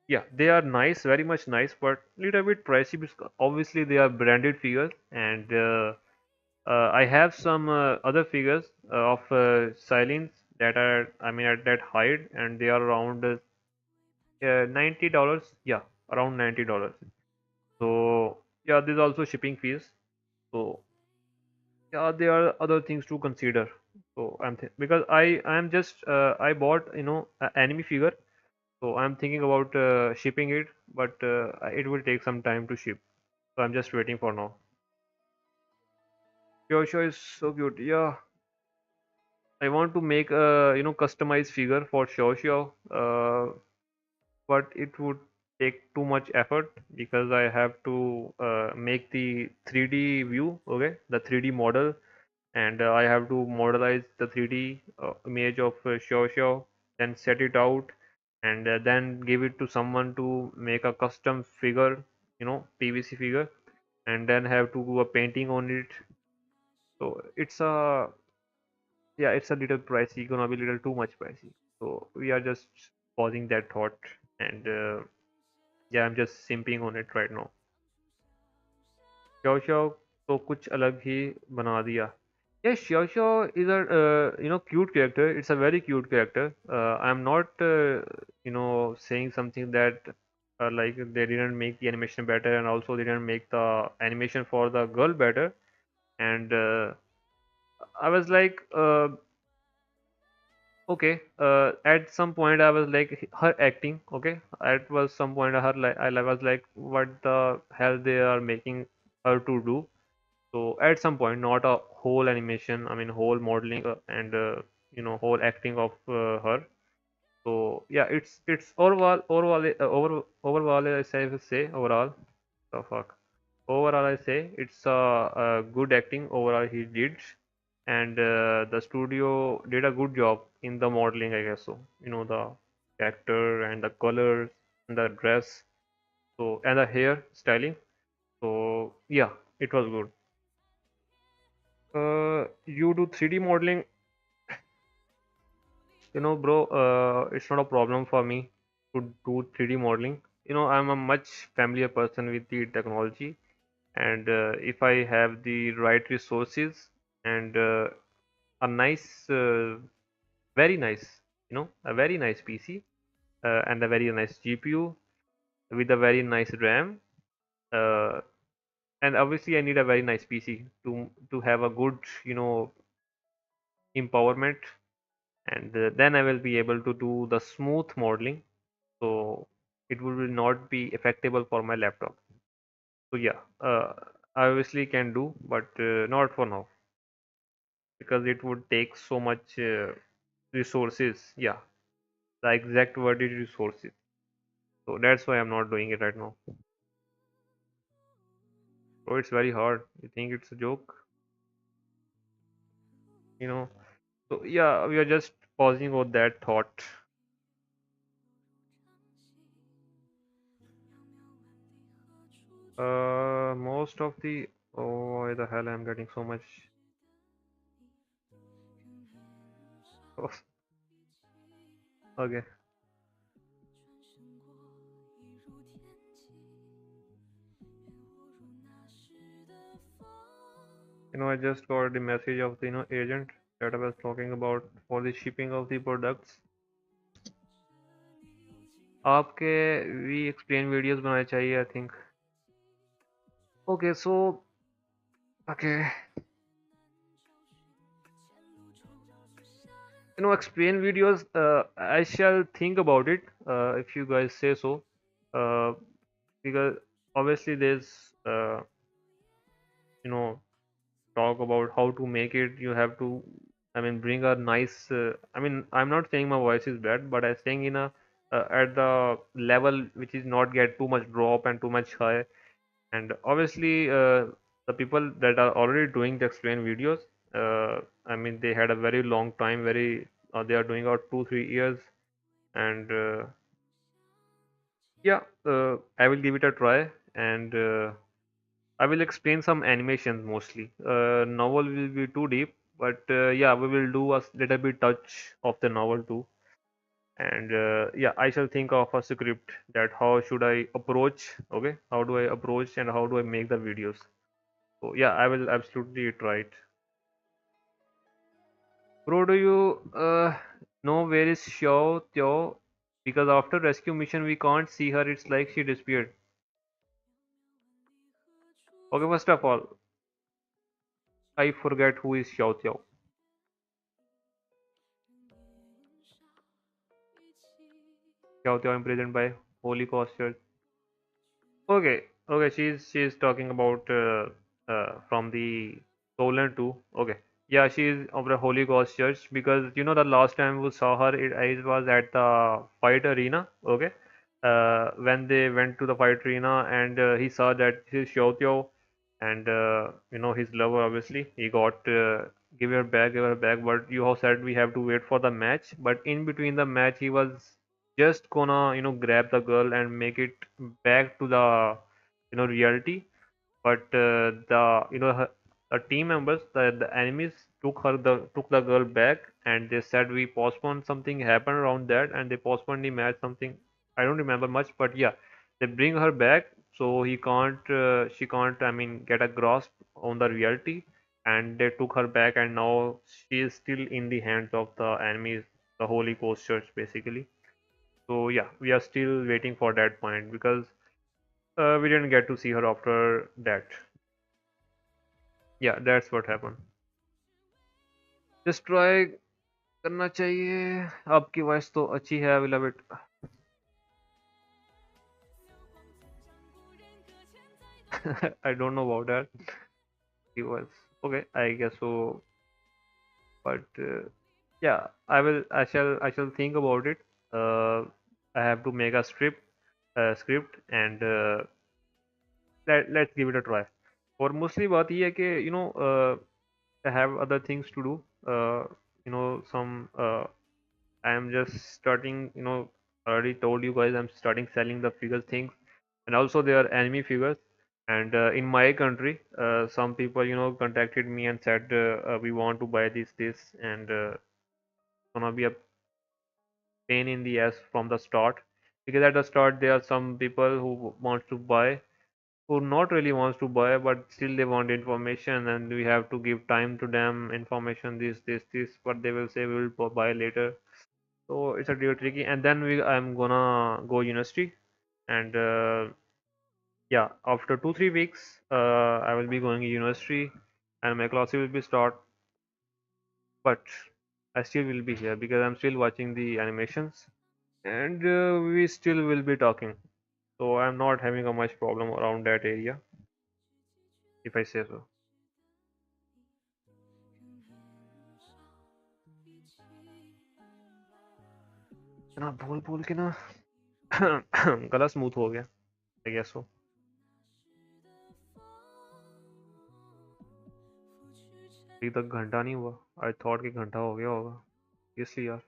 yeah, they are nice, very much nice, but little bit pricey because obviously they are branded figures, and I have some other figures of Silins that are, I mean, at that height, and they are around $90. Yeah, around $90. So yeah, there's also shipping fees. So yeah, there are other things to consider. So because I am just I bought an anime figure, so I'm thinking about shipping it, but it will take some time to ship. So I'm just waiting for now. Kyosho is so cute. Yeah, I want to make a customized figure for Kyosho, but it would take too much effort because I have to make the 3D view, okay, the 3D model, and I have to modelize the 3D image of Xiao Xiao, then set it out, and then give it to someone to make a custom figure, PVC figure, and then have to do a painting on it. So it's a little pricey, gonna be a little too much pricey. So we are just pausing that thought, and yeah, I'm just simping on it right now. Xiao Xiao तो कुछ अलग ही बना दिया. Yeah, Xiao Xiao is a cute character. It's a very cute character. I'm not saying something that like they didn't make the animation better, and also they didn't make the animation for the girl better. And I was like, okay. At some point, I was like her acting. Okay, at was some point I was like, what the hell they are making her to do? So at some point, not a whole animation, I mean whole modeling and whole acting of her. So yeah, it's overall I say overall. The fuck. Overall, I say it's a good acting overall he did, and the studio did a good job in the modeling, I guess so. The character and the colors and the dress, so and the hair styling. So yeah, it was good. You do 3D modeling, bro. It's not a problem for me to do 3D modeling. I'm a much familiar person with the technology, and if I have the right resources and a nice, very nice, a very nice PC and a very nice GPU with a very nice RAM, uh, and obviously I need a very nice PC to have a good, empowerment, and then I will be able to do the smooth modeling, so it will not be effectable for my laptop. So yeah, I obviously can do, but not for now because it would take so much resources. Yeah, the exact word is resources. So that's why I'm not doing it right now. So it's very hard. You think it's a joke, you know? So yeah, we are just pausing on that thought. Most of the oh, why the hell I'm getting so much? Okay, I just got the message of the agent that I was talking about for the shipping of the products. आपके we explain videos बनाने चाहिए I think. Okay, so okay, explain videos. I shall think about it. If you guys say so. Uh, because obviously there's you know talk about how to make it. You have to, I mean, bring a nice. I mean, I'm not saying my voice is bad, but I'm saying in a at the level which is not get too much drop and too much high. And obviously, the people that are already doing the explain videos, I mean, they had a very long time. Very, they are doing out 2 3 years, and yeah, I will give it a try, and I will explain some animations mostly. Novel will be too deep, but yeah, we will do a little bit touch of the novel too. And yeah, I shall think of a script that how should I approach, okay? How do I approach and how do I make the videos? So yeah, I will absolutely try it. Bro, do you know where is Xiao Tiao? Because after rescue mission we can't see her. It's like she disappeared. Okay, first of all, I forget who is Xiao Tiao. Xiao Tiao imprisoned by Holy Cross Church. Okay, okay, she's talking about from the Poland too. Okay, yeah, she is of the Holy Ghost Church because you know the last time we saw her, it was at the fight arena. Okay, when they went to the fight arena and he saw that his Xiaotiao and his lover obviously he got give her back. But you have said we have to wait for the match. But in between the match, he was just gonna grab the girl and make it back to the reality. But the the team members, the enemies took the girl back, and they said we postponed, something happened around that, and they postponed the match, something I don't remember much. But yeah, they bring her back, so he can't she can't, I mean, get a grasp on the reality, and they took her back, and now she is still in the hands of the enemies, the Holy Coast Church basically. So yeah, we are still waiting for that point because we didn't get to see her after that. Yeah, that's what happened. Just try करना चाहिए. आपकी voice तो अच्छी है, I will love it. I don't know about that. He was okay, I guess so. But yeah, I shall think about it. Uh, I have to make a script, and let's give it a try. और mostly बात ये है कि I have other things to do. Some I am just starting. Already told you guys I'm starting selling the figures things, and also there are enemy figures. And in my country, some people contacted me and said we want to buy this, and gonna be a pain in the ass from the start, because at the start there are some people who wants to buy, who not really wants to buy, but still they want information, and we have to give time to them, information, this, but they will say we will buy later. So it's a little tricky. And then I'm gonna go university, and yeah, after 2 3 weeks, I will be going to university, and my classes will be start. But I still will be here because I'm still watching the animations, and we still will be talking. So I'm not having a much problem around that area, if I say so. ना बोल बोल के ना गला smooth हो गया, I guess so. अभी तक घंटा नहीं हुआ. आई थॉट कि घंटा हो गया होगा, इसलिए यार.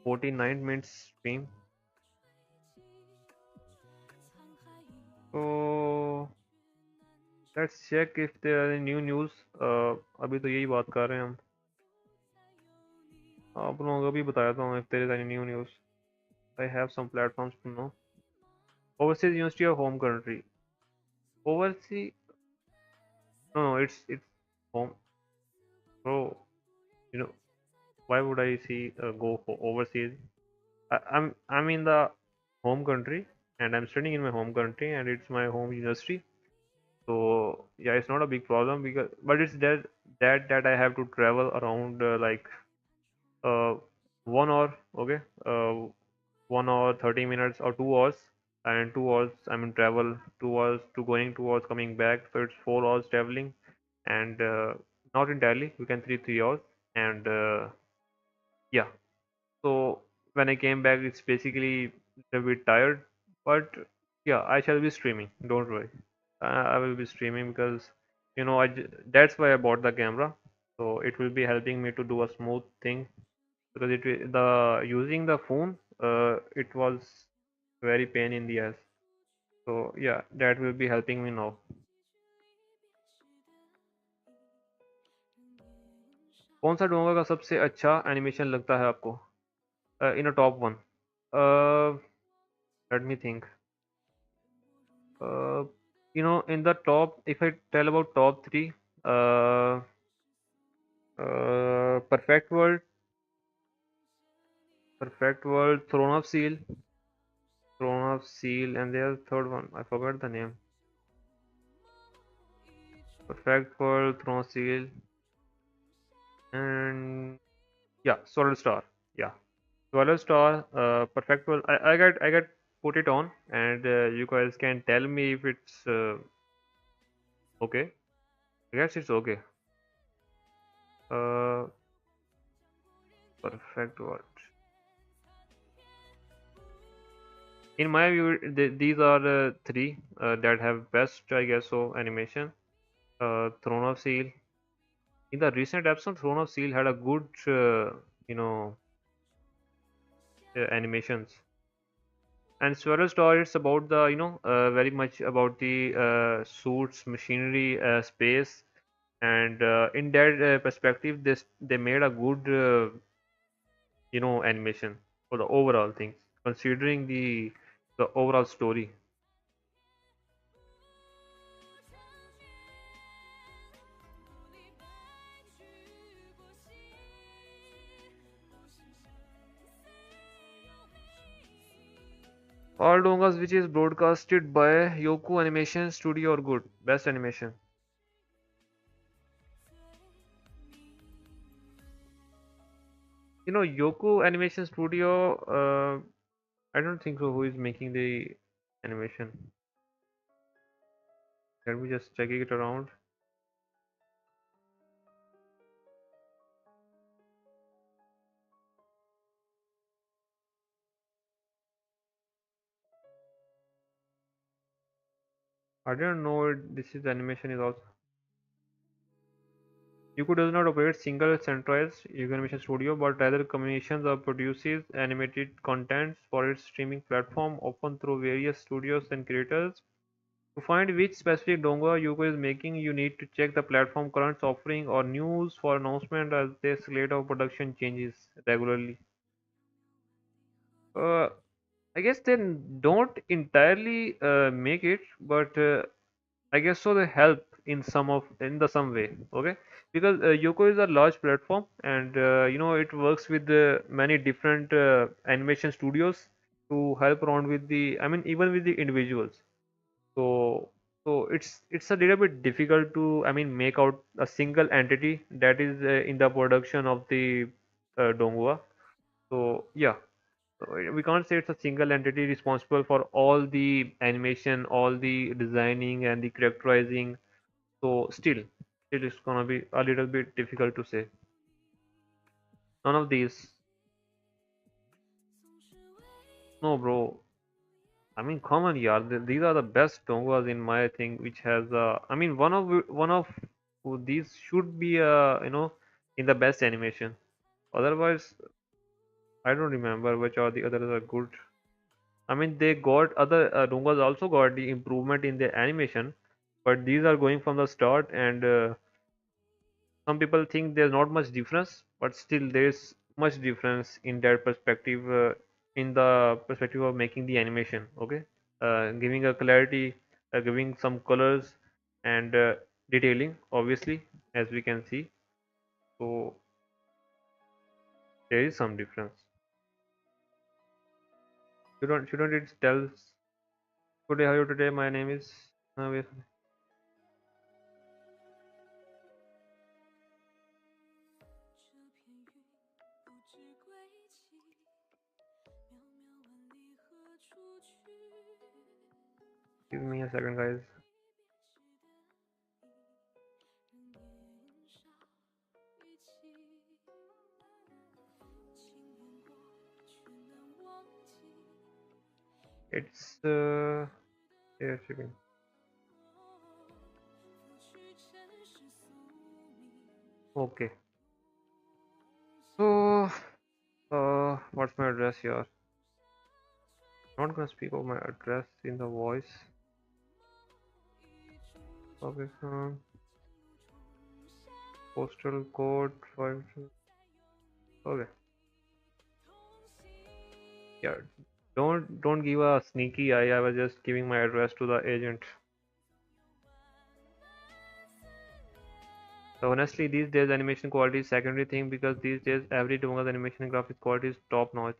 49 minutes stream. So let's check if there are any new news. अभी तो यही बात कर रहे हैं हम. आप लोगों को भी बताया था if there is any new news. I have some platforms to know. Overseas university or home country? Overseas? No, no, it's home. So why would I see go for overseas? I'm in the home country, and I'm studying in my home country, and it's my home university. So yeah, it's not a big problem because, but it's that I have to travel around like uh 1 hour, okay, 1 hour 30 minutes or 2 hours, and 2 hours I mean travel, 2 hours to going, 2 hours coming back, so it's 4 hours traveling, and not entirely, we can 3 hours, and yeah. So when I came back, it's basically a bit tired, but yeah, I shall be streaming. Don't worry, I will be streaming because that's why I bought the camera. So it will be helping me to do a smooth thing because the using the phone, it was very pain in the ass. So yeah, that will be helping me now. कौन सा डोंगा का सबसे अच्छा animation लगता है आपको in a top one let me think Uh, in the top, if I tell about top three, uh, Perfect World, Throne of Seal, and there's third one. I forgot the name. Perfect World, Throne of Seal, and yeah, Solar Star. Yeah, Solar Star, Perfect World. I got put it on, and you guys can tell me if it's okay. I guess it's okay. Uh, Perfect World. In my view, these are the three that have best, I guess so, animation. Throne of Seal. In the recent episode, Throne of Seal had a good, you know, animations. And Swirl Star, it's about the, very much about the suits, machinery, space, and in that perspective, they made a good, animation for the overall things, considering the overall story. All dongas which is broadcasted by Yoku Animation Studio or good. Best animation. Yoku Animation Studio, I don't think so. Who is making the animation? Let me just check it around. I didn't know this is animation is also. Yoku does not operate single centralized Yoku Animation Studio, but rather combinations of produces animated contents for its streaming platform, often through various studios and creators. To find which specific donga Yuko is making, you need to check the platform current offering or news for announcement as their slate of production changes regularly. Uh, I guess they don't entirely make it, but I guess so they help in the some way. Okay, because Yoko is a large platform, and it works with many different animation studios to help around with the. I mean, even with the individuals. So it's a little bit difficult to, I mean, make out a single entity that is in the production of the Donghua. So yeah, so we can't say it's a single entity responsible for all the animation, all the designing and the characterizing. So still it's gonna be a little bit difficult to say. None of these. No, bro. I mean, come on, yeah. These are the best dongas in my thing, which has I mean, one of these should be in the best animation. Otherwise, I don't remember which are the others are good. I mean, they got other dongas also got the improvement in the animation, but these are going from the start, and some people think there's not much difference, but still there's much difference in that perspective, in the perspective of making the animation. Okay, giving a clarity, giving some colors and detailing, obviously, as we can see. So there is some difference. Shouldn't it tell today how are you today? My name is. Wait. Give me a second, guys. It's yeah, shipping. Okay. So what's my address here? Not gonna speak of my address in the voice. Okay. Postal code 5. Okay. Yeah. Don't give a sneaky eye. I was just giving my address to the agent. So honestly, these days animation quality is secondary thing because these days every Donga's animation and graphics quality is top notch.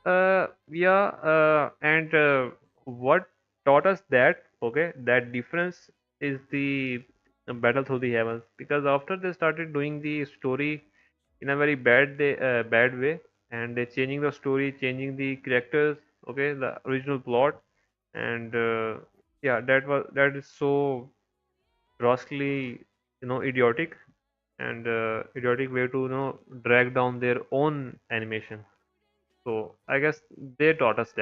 Yeah, and what taught us that, okay, that difference is the battle through the heavens. Because after they started doing the story in a very bad way, and they changing the story, changing the characters, okay, the original plot, and yeah, that is so grossly, idiotic and idiotic way to drag down their own animation. So I guess they taught us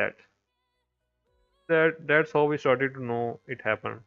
that's how we started to know it happened.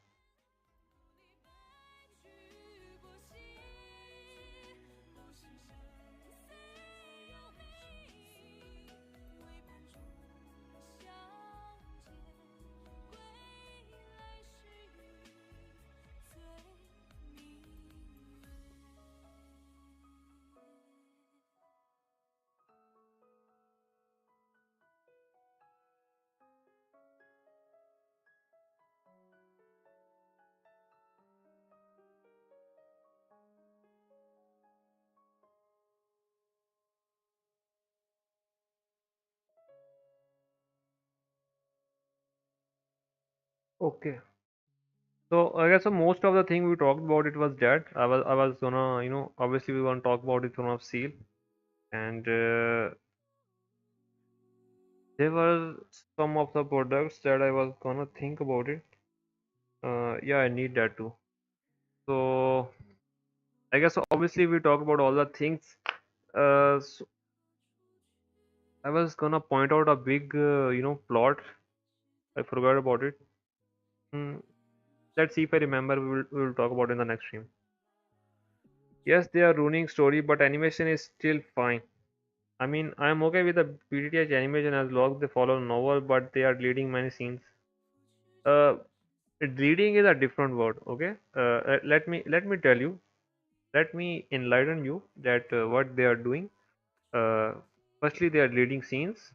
Okay. So I guess most of the thing we talked about it was that I was gonna obviously we want to talk about it Throne of Steel, and there were some of the products that I was gonna think about it. Yeah, I need that too. So I guess obviously we talk about all the things. So I was gonna point out a big plot. I forgot about it. Hmm, let's see if I remember. We will talk about in the next stream. Yes, they are ruining story, but animation is still fine. I mean, I'm okay with the BTTH animation as long as they follow novel, but they are deleting many scenes. Uh, deleting is a different word. Okay. Let me tell you. Let me enlighten you that what they are doing. Uh, firstly, they are deleting scenes.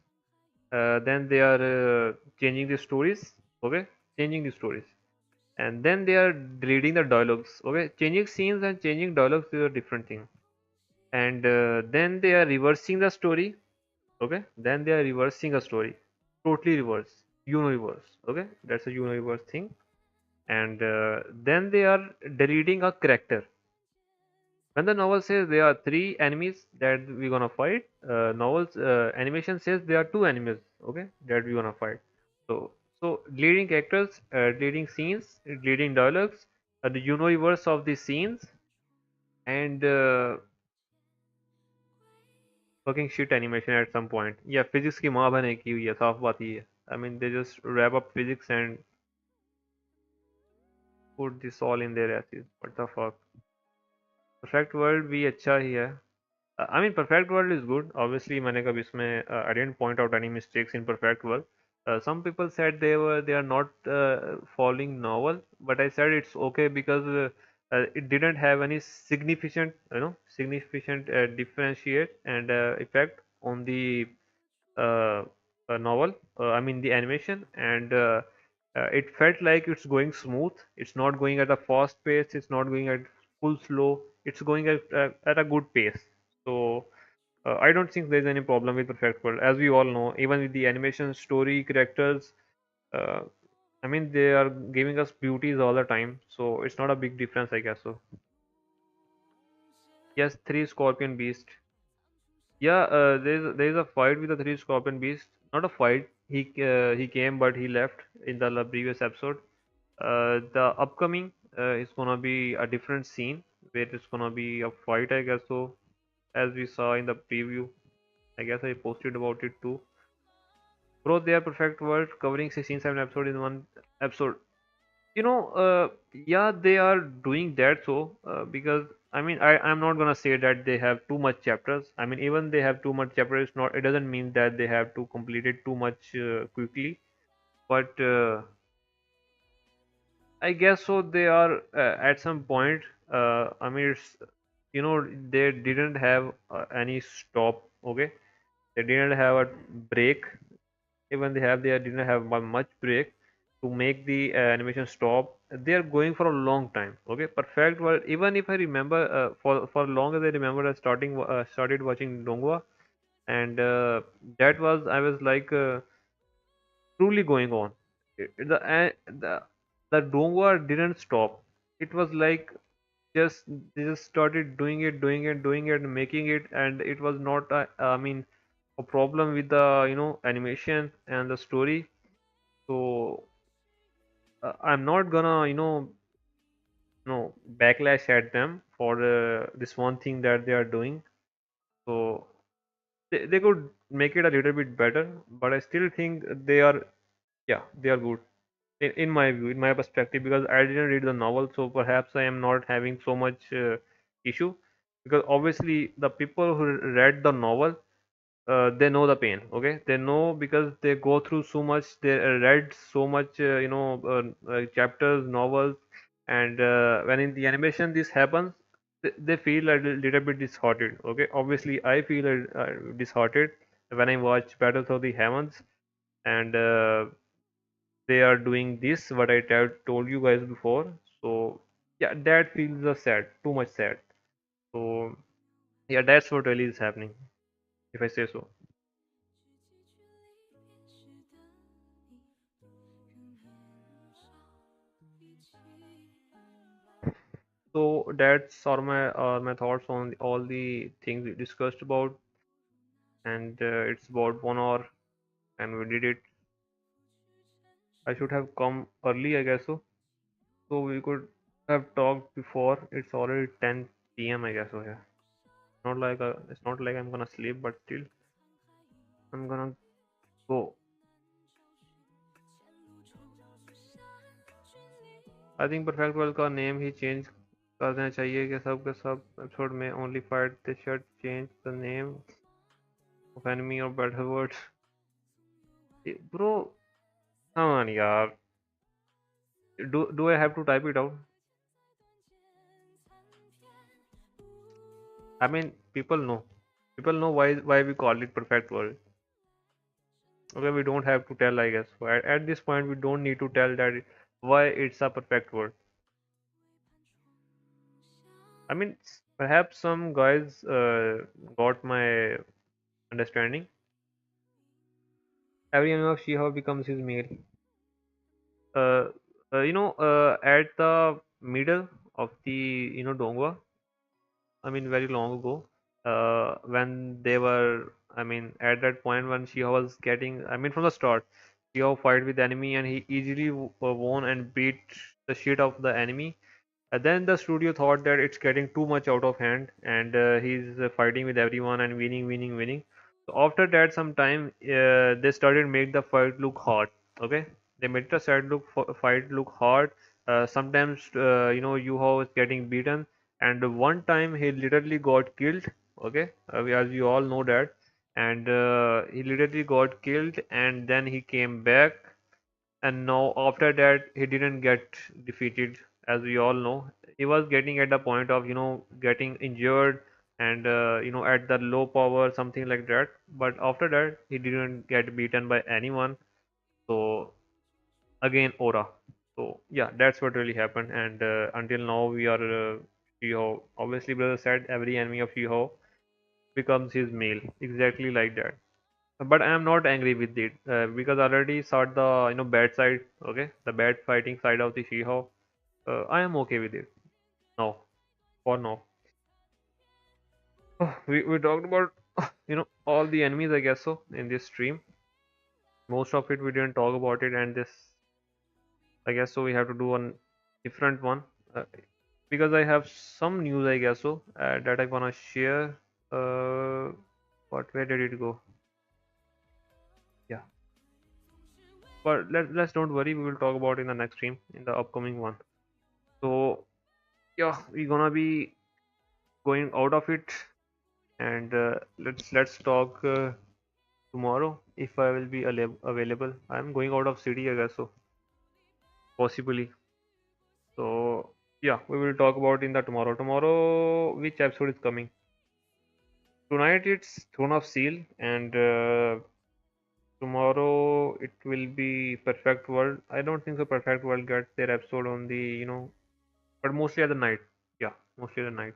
Then they are changing the stories. Okay, changing the stories, and then they are deleting the dialogues. Okay, changing scenes and changing dialogues is a different thing. And then they are reversing the story. Okay, then they are reversing a story, totally reverse, universe. Okay, that's a universe thing. And then they are deleting a character. When the novel says there are three enemies that we're gonna fight, novels animation says there are two enemies, okay, that we're gonna fight. So leading characters, leading scenes, leading dialogues, the universe of the scenes, and fucking shit animation at some point. Yeah, physics की माँ बने की हुई है, साफ बात ये है. I mean, they just wrap up physics and put this all in their asses. What the fuck? Perfect world भी अच्छा ही है. I mean, Perfect World is good. Obviously, मैंने कभी इसमें I didn't point out any mistakes in Perfect World. Some people said they are not following novel, but I said it's okay because it didn't have any significant differentiate and effect on the uh, novel. I mean the animation, and it felt like it's going smooth. It's not going at a fast pace. It's not going at full slow. It's going at a good pace. So I don't think there's any problem with Perfect World. As we all know, even with the animation, story, characters, uh, I mean, they are giving us beauties all the time, so it's not a big difference, I guess so. Yes, three Scorpion Beast. Yeah, there's a fight with the three Scorpion Beast. Not a fight. He came, but he left in the previous episode. The upcoming is gonna be a different scene where it's gonna be a fight, I guess so. As we saw in the preview, I guess I posted about it too. Bro, they are perfect world covering 16 7 episodes in one episode. You know, yeah, they are doing that so because I mean I'm not gonna say that they have too much chapters. I mean even they have too much chapters, not it doesn't mean that they have to complete it too much quickly. But I guess so they are at some point. I mean it's you know they didn't have any stop. Okay, they didn't have a break. Even they didn't have much break to make the animation stop. They are going for a long time. Okay, perfect world. Even if I remember for long as I remember, I started watching Donghua, and that was I was like truly going on. The Donghua didn't stop. It was like just they just started doing it, making it, and it was not. I mean a problem with the animation and the story. So I'm not gonna backlash at them for this one thing that they are doing. So they could make it a little bit better, but I still think they are, yeah, they are good in my view, in my perspective, because I didn't read the novel, so perhaps I am not having so much issue, because obviously the people who read the novel, they know the pain. Okay, they know because they go through so much, they read so much chapters, novels, and when in the animation this happens, they feel a little bit disheartened. Okay, obviously I feel disheartened when I watch Battles of the Heavens, and they are doing this what I told you guys before. So yeah, that feels sad, too much sad. So yeah, that's what really is happening, if I say so. So that's all my thoughts on all the things we discussed about, and it's about 1 hour, and we did it. I should have come early, I guess so we could have talked before. It's already 10 p.m. I guess so. Yeah, it's not like I'm gonna sleep, but still I'm gonna go. I think perfect world का name ही change कर देना चाहिए कि सब episode में only fight they should change the name of enemy और battle words bro come on यार do I have to type it out? I mean people know why we call it perfect world. Okay, we don't have to tell, I guess. So at this point we don't need to tell that why it's a perfect world. I mean perhaps some guys got my understanding. Every enemy of Shiva becomes his meal. uh, at the middle of the Donghua, I mean very long ago, when they were, I mean at that point when Shiho was getting, I mean from the start, Shiho fight with the enemy and he easily won and beat the shit of the enemy. And then the studio thought that it's getting too much out of hand, and he's fighting with everyone and winning. So after that, some time they started make the fight look hard. Okay, they made the fight look hard. Sometimes Yuho is getting beaten, and one time he literally got killed. Okay, as you all know that, and he literally got killed, and then he came back, and now after that he didn't get defeated. As we all know, he was getting at the point of getting injured, and at the low power, something like that, but after that he didn't get beaten by anyone. So again aura. So yeah, that's what really happened, and until now we are Shiho. Obviously brother said every enemy of Shiho becomes his meal, exactly like that. But I am not angry with it because I already saw the bad side, okay, the bad fighting side of the Shiho. I am okay with it now, for now. We talked about all the enemies, I guess so, in this stream. Most of it we didn't talk about it, and this, I guess so, we have to do one different one because I have some news, I guess so, that I wanna share. Uh, what Where did it go? Yeah, but let's don't worry. We will talk about in the next stream, in the upcoming one. So yeah, we're gonna be going out of it, and let's talk tomorrow if I will be available. I'm going out of city, I guess so, possibly. So yeah, we will talk about in the tomorrow. Tomorrow, which episode is coming? Tonight it's Throne of Seal, and tomorrow it will be Perfect World. I don't think so. Perfect World gets their episode on the but mostly at the night. Yeah, mostly at the night.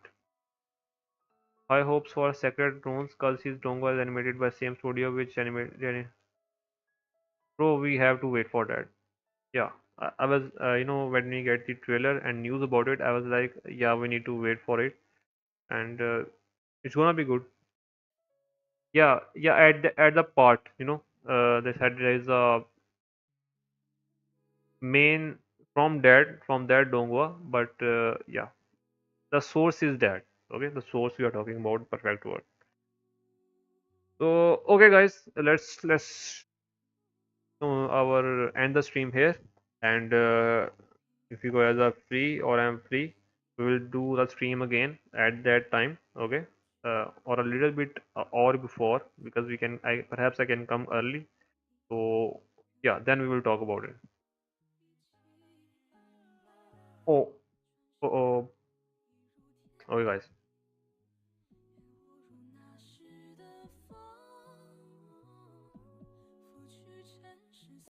High hopes for Sacred Thrones. Kelsey's Donghua is animated by same studio which animated. Bro, we have to wait for that. Yeah, I was when we get the trailer and news about it, I was like, yeah, we need to wait for it, and it's gonna be good. Yeah, yeah. At the part, they said there is a main from that Donghua, but yeah, the source is that. Okay, the source we are talking about, Perfect World. So okay, guys, let's our end the stream here, and if you guys are free or I'm free, we will do the stream again at that time. Okay, or a little bit or before because I can come early. So yeah, then we will talk about it. Oh, oh, oh. Okay, guys.